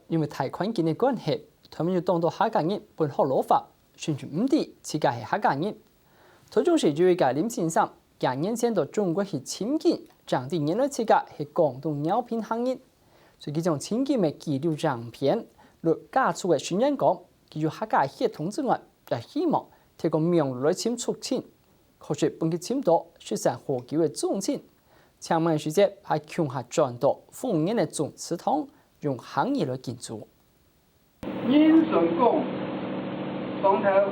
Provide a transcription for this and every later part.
因为太宽境的关系，他们要当到客家人本好攞法，宣傳唔啲自家係客家人。台中市主委嘅林先生，廿年前到中國去簽建，長啲原來自家係廣東鴉片行業，所以佢將簽建嘅記錄相片，嚟加速嘅宣傳講，佢要客家血統之外，也希望提供名來簽促進。可惜本期簽到雪山河橋嘅宗親，請問小姐係強下轉到豐年嘅宗祠堂，用行業來建築。殷順公、上頭、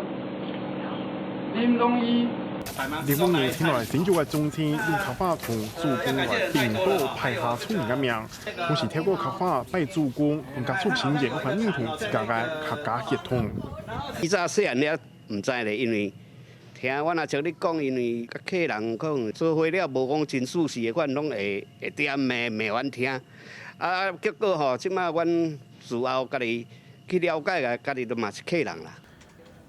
林宗義。05年前來新竹嘅宗祠用客家同祖公來並島派下出名嘅名，同時透過客家拜祖公，用加速新建嗰塊認同自家嘅客家血統。以前細漢了唔知咧，因為聽我若像你講，因為客人講做伙了無講真舒適嘅款，攏會點罵阮聽。啊，結果吼，即馬阮事後家己去了解嘅，家己都嘛是客人啦。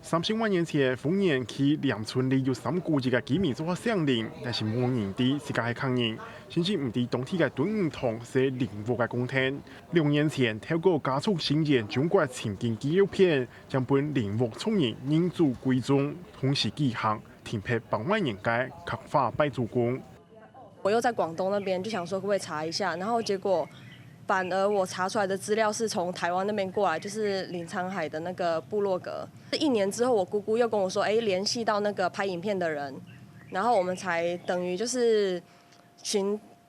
30萬年前，豐年去梁村里有3個字嘅居民做下相鄰，但是冇人知自家係客人，甚至唔知當地嘅敦義堂是靈物嘅公廳。2年前，透過加速新建中國前景紀錄片，將本靈物重現認祖歸宗，同時舉行停泊8萬人嘅客家拜祖公。我又在廣東那邊就想說，可不可以查一下，然後結果反而我查出來的資料是從台灣那邊過來，就是林滄海的那個部落格。1年之後，我姑姑又跟我說，聯繫到那個拍影片的人，然後我們才等於就是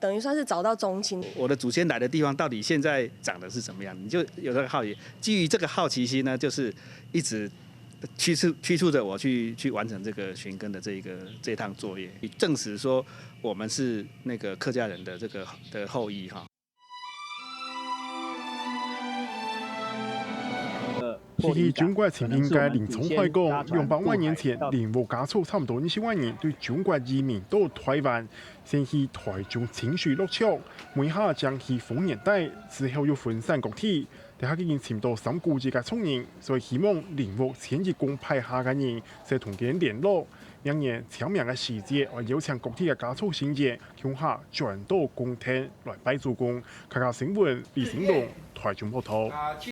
等於算是找到宗親。我的祖先來的地方到底現在長得是怎麼樣？你就有這個好奇，基於這個好奇心呢，就是一直驅促着我去完成這個尋根的這趟作業，證實說我們是那個客家人的這個的後裔哈。提起中國前應該林聰海講，200萬年前靈物加速差唔多20萬人對中國移民到台灣，先去台中清水落腳，每下將去豐年代之後又分散各地，但係已經簽到3個字嘅重人，所以希望靈物前一公派下嘅人再同佢聯絡。2年簽名嘅時節，我邀請各地嘅加速新建，向下轉到公廳來拜祖公。客家新聞李成龍台中報道。